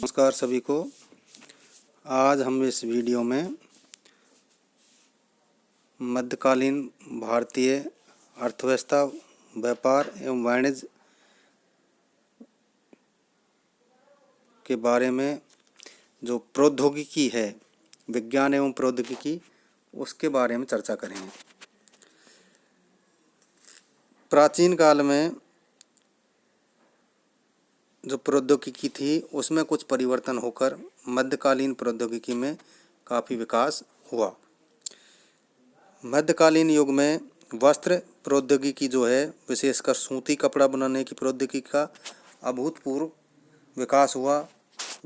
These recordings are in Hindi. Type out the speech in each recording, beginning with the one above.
नमस्कार सभी को। आज हम इस वीडियो में मध्यकालीन भारतीय अर्थव्यवस्था, व्यापार एवं वाणिज्य के बारे में जो प्रौद्योगिकी है, विज्ञान एवं प्रौद्योगिकी, उसके बारे में चर्चा करेंगे। प्राचीन काल में जो प्रौद्योगिकी थी उसमें कुछ परिवर्तन होकर मध्यकालीन प्रौद्योगिकी में काफ़ी विकास हुआ। मध्यकालीन युग में वस्त्र प्रौद्योगिकी जो है, विशेषकर सूती कपड़ा बनाने की प्रौद्योगिकी का अभूतपूर्व विकास हुआ।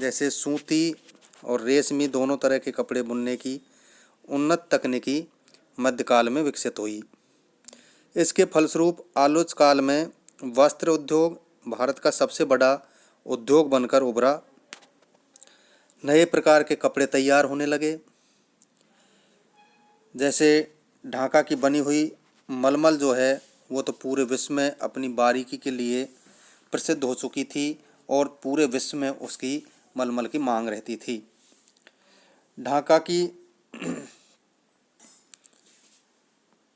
जैसे सूती और रेशमी दोनों तरह के कपड़े बुनने की उन्नत तकनीकी मध्यकाल में विकसित हुई। इसके फलस्वरूप आलोच काल में वस्त्र उद्योग भारत का सबसे बड़ा उद्योग बनकर उभरा। नए प्रकार के कपड़े तैयार होने लगे। जैसे ढाका की बनी हुई मलमल जो है वो तो पूरे विश्व में अपनी बारीकी के लिए प्रसिद्ध हो चुकी थी और पूरे विश्व में उसकी मलमल की मांग रहती थी। ढाका की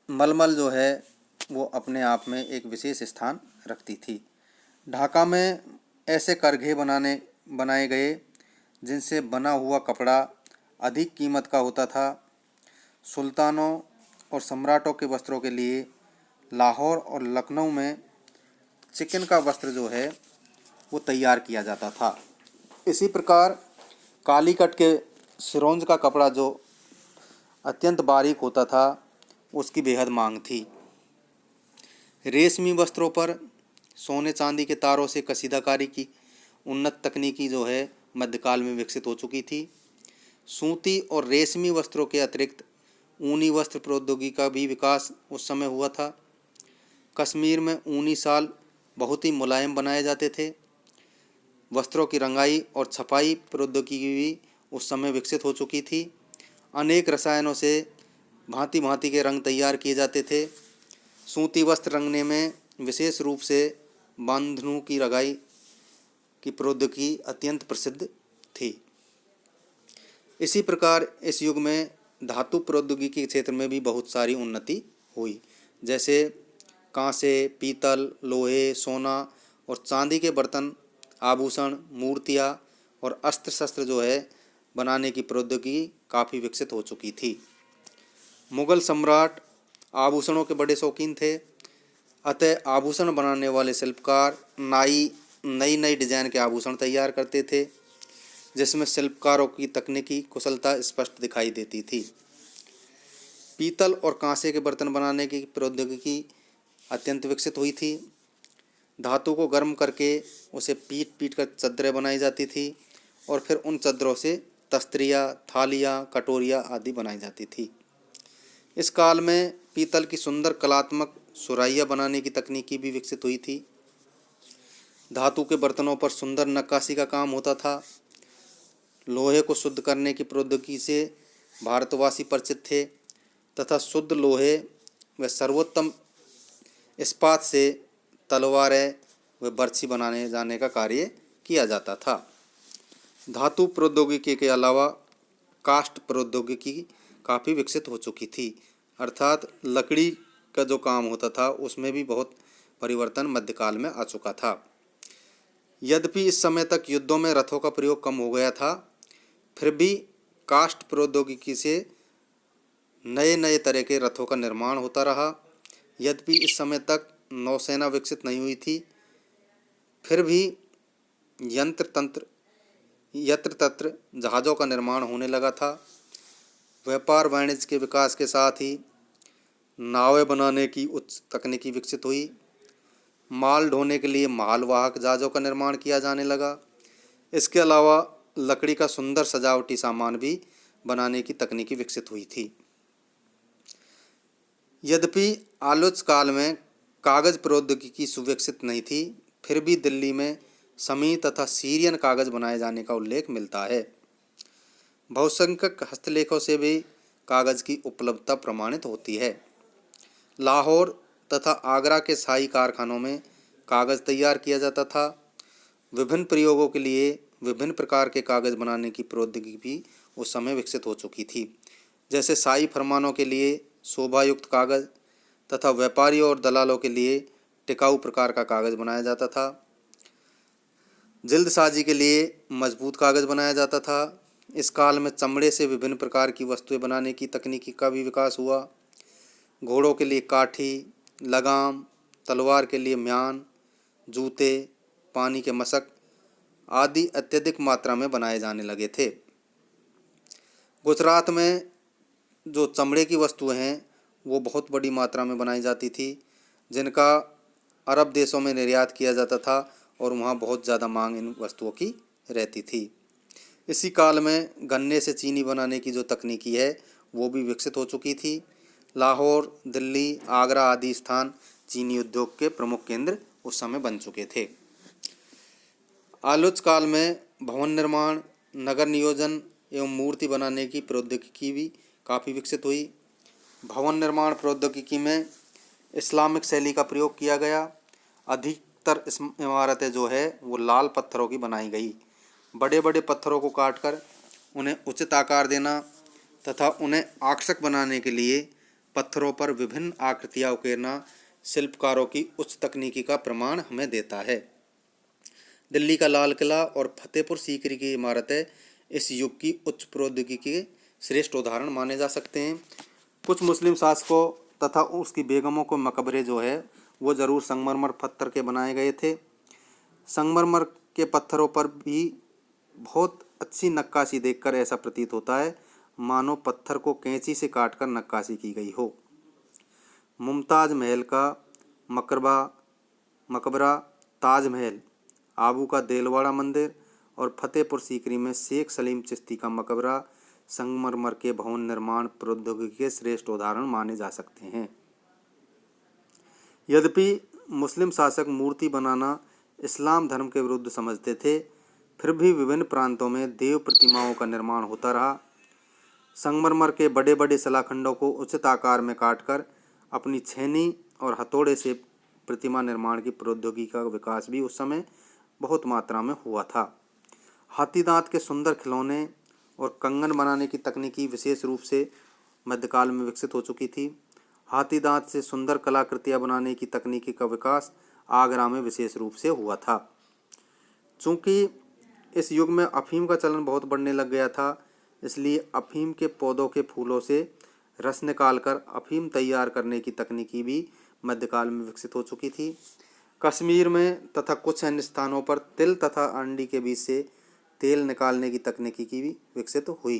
मलमल जो है वो अपने आप में एक विशेष स्थान रखती थी। ढाका में ऐसे करघे बनाए गए जिनसे बना हुआ कपड़ा अधिक कीमत का होता था। सुल्तानों और सम्राटों के वस्त्रों के लिए लाहौर और लखनऊ में चिकन का वस्त्र जो है वो तैयार किया जाता था। इसी प्रकार कालीकट के सिरोंज का कपड़ा जो अत्यंत बारीक होता था उसकी बेहद मांग थी। रेशमी वस्त्रों पर सोने चांदी के तारों से कसीदाकारी की उन्नत तकनीकी जो है मध्यकाल में विकसित हो चुकी थी। सूती और रेशमी वस्त्रों के अतिरिक्त ऊनी वस्त्र प्रौद्योगिकी का भी विकास उस समय हुआ था। कश्मीर में ऊनी शाल बहुत ही मुलायम बनाए जाते थे। वस्त्रों की रंगाई और छपाई प्रौद्योगिकी भी उस समय विकसित हो चुकी थी। अनेक रसायनों से भांति भांति के रंग तैयार किए जाते थे। सूती वस्त्र रंगने में विशेष रूप से बांधनों की रंगाई की प्रौद्योगिकी अत्यंत प्रसिद्ध थी। इसी प्रकार इस युग में धातु प्रौद्योगिकी के क्षेत्र में भी बहुत सारी उन्नति हुई। जैसे कांसे, पीतल, लोहे, सोना और चांदी के बर्तन, आभूषण, मूर्तियाँ और अस्त्र शस्त्र जो है बनाने की प्रौद्योगिकी काफ़ी विकसित हो चुकी थी। मुगल सम्राट आभूषणों के बड़े शौकीन थे, अतः आभूषण बनाने वाले शिल्पकार नई नई डिजाइन के आभूषण तैयार करते थे, जिसमें शिल्पकारों की तकनीकी कुशलता स्पष्ट दिखाई देती थी। पीतल और कांसे के बर्तन बनाने की प्रौद्योगिकी अत्यंत विकसित हुई थी। धातु को गर्म करके उसे पीट कर चादरें बनाई जाती थी और फिर उन चादरों से तख्तियाँ, थालियाँ, कटोरियाँ आदि बनाई जाती थी। इस काल में पीतल की सुंदर कलात्मक सुराहियाँ बनाने की तकनीकी भी विकसित हुई थी। धातु के बर्तनों पर सुंदर नक्काशी का काम होता था। लोहे को शुद्ध करने की प्रौद्योगिकी से भारतवासी परिचित थे तथा शुद्ध लोहे व सर्वोत्तम इस्पात से तलवारें व बर्छी बनाने जाने का कार्य किया जाता था। धातु प्रौद्योगिकी के अलावा काष्ठ प्रौद्योगिकी काफ़ी विकसित हो चुकी थी, अर्थात लकड़ी का जो काम होता था उसमें भी बहुत परिवर्तन मध्यकाल में आ चुका था। यद्यपि इस समय तक युद्धों में रथों का प्रयोग कम हो गया था, फिर भी काष्ठ प्रौद्योगिकी से नए नए तरह के रथों का निर्माण होता रहा। यद्यपि इस समय तक नौसेना विकसित नहीं हुई थी, फिर भी यत्र तत्र जहाज़ों का निर्माण होने लगा था। व्यापार वाणिज्य के विकास के साथ ही नावें बनाने की उच्च तकनीकी विकसित हुई। माल ढोने के लिए मालवाहक जहाज़ों का निर्माण किया जाने लगा। इसके अलावा लकड़ी का सुंदर सजावटी सामान भी बनाने की तकनीकी विकसित हुई थी। यद्यपि आलोच काल में कागज़ प्रौद्योगिकी सुविकसित नहीं थी, फिर भी दिल्ली में समी तथा सीरियन कागज़ बनाए जाने का उल्लेख मिलता है। बहुसंख्यक हस्तलेखों से भी कागज़ की उपलब्धता प्रमाणित होती है। लाहौर तथा आगरा के शाही कारखानों में कागज़ तैयार किया जाता था। विभिन्न प्रयोगों के लिए विभिन्न प्रकार के कागज़ बनाने की प्रौद्योगिकी भी उस समय विकसित हो चुकी थी। जैसे शाही फरमानों के लिए शोभायुक्त कागज़ तथा व्यापारियों और दलालों के लिए टिकाऊ प्रकार का कागज़ बनाया जाता था। जल्दसाजी के लिए मजबूत कागज़ बनाया जाता था। इस काल में चमड़े से विभिन्न प्रकार की वस्तुएं बनाने की तकनीकी का भी विकास हुआ। घोड़ों के लिए काठी, लगाम, तलवार के लिए म्यान, जूते, पानी के मशक आदि अत्यधिक मात्रा में बनाए जाने लगे थे। गुजरात में जो चमड़े की वस्तुएं हैं वो बहुत बड़ी मात्रा में बनाई जाती थी, जिनका अरब देशों में निर्यात किया जाता था और वहाँ बहुत ज़्यादा मांग इन वस्तुओं की रहती थी। इसी काल में गन्ने से चीनी बनाने की जो तकनीकी है वो भी विकसित हो चुकी थी। लाहौर, दिल्ली, आगरा आदि स्थान चीनी उद्योग के प्रमुख केंद्र उस समय बन चुके थे। आलोच काल में भवन निर्माण, नगर नियोजन एवं मूर्ति बनाने की प्रौद्योगिकी भी काफ़ी विकसित हुई। भवन निर्माण प्रौद्योगिकी में इस्लामिक शैली का प्रयोग किया गया। अधिकतर इमारतें जो है वो लाल पत्थरों की बनाई गई। बड़े बड़े पत्थरों को काटकर उन्हें उचित आकार देना तथा उन्हें आकर्षक बनाने के लिए पत्थरों पर विभिन्न आकृतियाँ उकेरना शिल्पकारों की उच्च तकनीकी का प्रमाण हमें देता है। दिल्ली का लाल किला और फतेहपुर सीकरी की इमारतें इस युग की उच्च प्रौद्योगिकी के श्रेष्ठ उदाहरण माने जा सकते हैं। कुछ मुस्लिम शासकों तथा उसकी बेगमों को मकबरे जो है वो ज़रूर संगमरमर पत्थर के बनाए गए थे। संगमरमर के पत्थरों पर भी बहुत अच्छी नक्काशी देखकर ऐसा प्रतीत होता है मानो पत्थर को कैंची से काटकर नक्काशी की गई हो। मुमताज़ महल का मकबरा, ताजमहल, आबू का देलवाड़ा मंदिर और फतेहपुर सीकरी में शेख सलीम चिश्ती का मकबरा संगमरमर के भवन निर्माण प्रौद्योगिकी के श्रेष्ठ उदाहरण माने जा सकते हैं। यद्यपि मुस्लिम शासक मूर्ति बनाना इस्लाम धर्म के विरुद्ध समझते थे, फिर भी विभिन्न प्रांतों में देव प्रतिमाओं का निर्माण होता रहा। संगमरमर के बड़े बड़े शिलाखंडों को उचित आकार में काटकर अपनी छेनी और हथौड़े से प्रतिमा निर्माण की प्रौद्योगिकी का विकास भी उस समय बहुत मात्रा में हुआ था। हाथी दांत के सुंदर खिलौने और कंगन बनाने की तकनीकी विशेष रूप से मध्यकाल में विकसित हो चुकी थी। हाथी दांत से सुंदर कलाकृतियाँ बनाने की तकनीकी का विकास आगरा में विशेष रूप से हुआ था। चूँकि इस युग में अफीम का चलन बहुत बढ़ने लग गया था, इसलिए अफीम के पौधों के फूलों से रस निकालकर अफीम तैयार करने की तकनीकी भी मध्यकाल में विकसित हो चुकी थी। कश्मीर में तथा कुछ अन्य स्थानों पर तिल तथा अंडी के बीच से तेल निकालने की तकनीकी की भी विकसित हुई।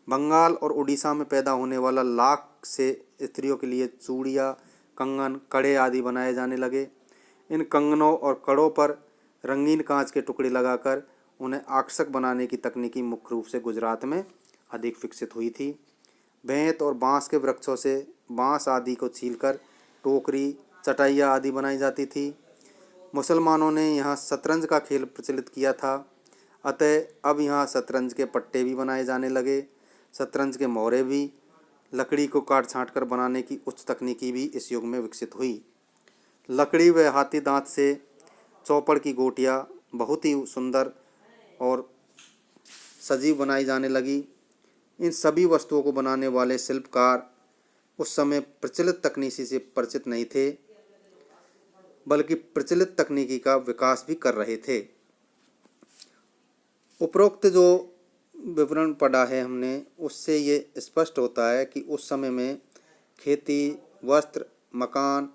बंगाल और उड़ीसा में पैदा होने वाला लाख से स्त्रियों के लिए चूड़ियाँ, कंगन, कड़े आदि बनाए जाने लगे। इन कंगनों और कड़ों पर रंगीन कांच के टुकड़े लगाकर उन्हें आकर्षक बनाने की तकनीकी मुख्य रूप से गुजरात में अधिक विकसित हुई थी। बेंत और बांस के वृक्षों से बांस आदि को छीलकर टोकरी, चटाइयाँ आदि बनाई जाती थी। मुसलमानों ने यहाँ शतरंज का खेल प्रचलित किया था, अतः अब यहाँ शतरंज के पट्टे भी बनाए जाने लगे। शतरंज के मोहरे भी लकड़ी को काट छाँट कर बनाने की उच्च तकनीकी भी इस युग में विकसित हुई। लकड़ी व हाथी दांत से चौपड़ की गोटियाँ बहुत ही सुंदर और सजीव बनाई जाने लगी। इन सभी वस्तुओं को बनाने वाले शिल्पकार उस समय प्रचलित तकनीकी से परिचित नहीं थे, बल्कि प्रचलित तकनीकी का विकास भी कर रहे थे। उपरोक्त जो विवरण पढ़ा है हमने, उससे ये स्पष्ट होता है कि उस समय में खेती, वस्त्र, मकान,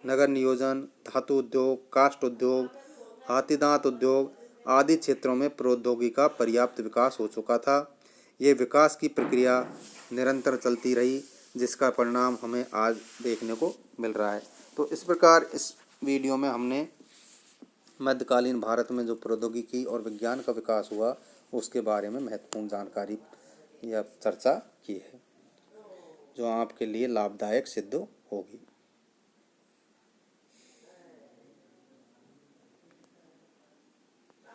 नगर नियोजन, धातु उद्योग, काष्ठ उद्योग, हाथीदांत उद्योग आदि क्षेत्रों में प्रौद्योगिकी का पर्याप्त विकास हो चुका था। ये विकास की प्रक्रिया निरंतर चलती रही, जिसका परिणाम हमें आज देखने को मिल रहा है। तो इस प्रकार इस वीडियो में हमने मध्यकालीन भारत में जो प्रौद्योगिकी और विज्ञान का विकास हुआ उसके बारे में महत्वपूर्ण जानकारी या चर्चा की है, जो आपके लिए लाभदायक सिद्ध होगी।